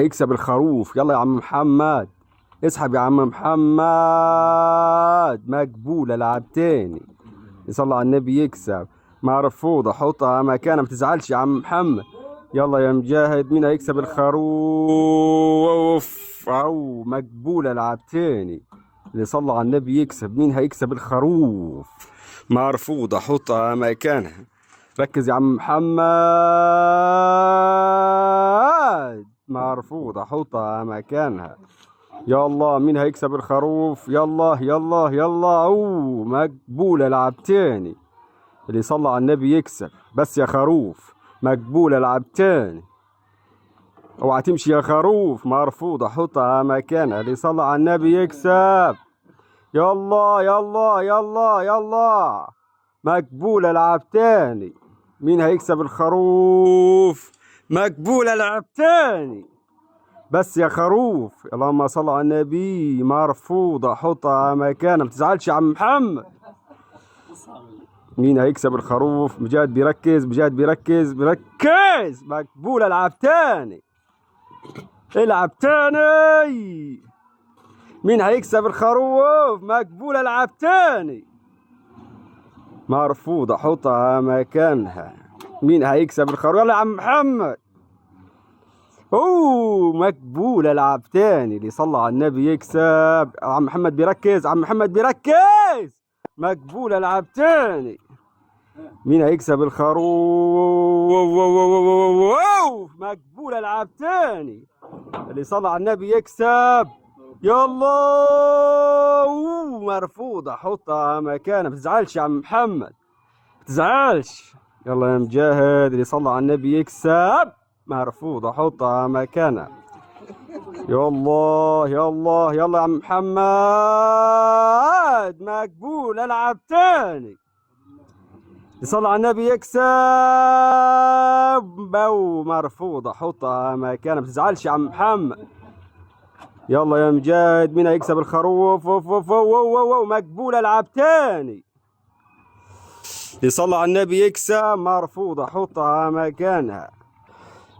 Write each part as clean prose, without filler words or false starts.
يكسب الخروف. يلا يا عم محمد، اسحب يا عم محمد. مقبولة، لعب تاني. يصلي على النبي يكسب. مرفوضة، حطها مكانها، ما تزعلش يا عم محمد. يلا يا مجاهد، مين هيكسب الخروف؟ او مقبولة، لعب تاني. اللي صلى على النبي يكسب. مين هيكسب الخروف؟ مرفوضة، حطها مكانها. ركز يا عم محمد. مرفوضة، حطها مكانها. يلا، مين هيكسب الخروف؟ يلا يلا يلا. اوه مقبولة، لعب تاني. اللي يصلى على النبي يكسب. بس يا خروف، مقبولة، لعب تاني. اوعى تمشي يا خروف. مرفوضة، حطها مكانها. اللي يصلى على النبي يكسب. يلا يلا يلا يلا. مقبولة، لعب تاني. مين هيكسب الخروف؟ مقبولة، لعب تاني. بس يا خروف. اللهم صل على النبي. مرفوضة، حطها مكانها، ما تزعلش يا عم محمد. مين هيكسب الخروف؟ مجاهد بيركز، مجاهد بيركز بيركز. مقبولة، العب تاني. العب تاني. مين هيكسب الخروف؟ مقبولة، العب تاني. مرفوضة، حطها مكانها. مين هيكسب الخروف؟ يلا يا عم محمد. اوه مقبولة، العب تاني. اللي صلى على النبي يكسب. عم محمد بيركز، عم محمد بيركز. مقبولة، العب تاني. مين هيكسب الخروف؟ مقبولة، العب تاني. اللي صلى على النبي يكسب. يلا. اوه مرفوضة، حطها مكانها، ما تزعلش يا عم محمد، ما تزعلش. يلا يا مجاهد، اللي صلى على النبي يكسب. مرفوضة، حطها مكانها. يلا يلا يلا يا عم محمد. مقبول، العب تاني. يصلي على النبي يكسب. بو مرفوضة، حطها مكانها، ما تزعلش يا عم محمد. يلا يا مجاهد، مين هيكسب الخروف؟ اوف اوف اوف. مقبول، العب تاني. يصلي على النبي يكسب. مرفوضة، حطها مكانها.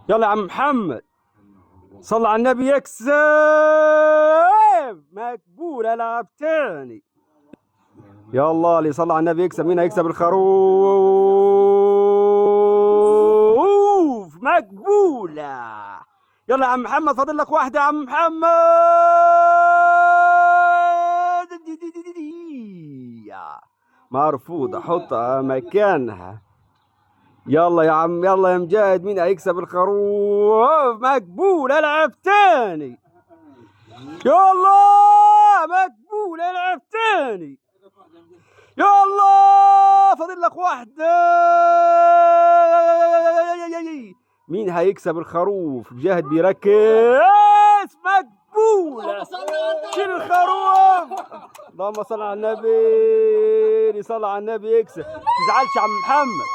يلا يا عم محمد، صلى على النبي يكسب. مقبول، العب تاني. يلا، اللي صلى على النبي يكسب. مين هيكسب الخروف؟ مقبولة. يلا يا عم محمد، فاضل لك واحدة يا عم محمد. مرفوضة، حطها مكانها. يلا يا عم، يلا يا مجاهد، مين هيكسب الخروف؟ مقبول، العب تاني. يلا مقبول، العب تاني. يلا، فاضل لك واحدة. مين هيكسب الخروف؟ مجاهد بيركز. مقبولة. شيل الخروف. اللهم صل على النبي. اللي صلى على النبي يكسب. ما تزعلش يا عم محمد.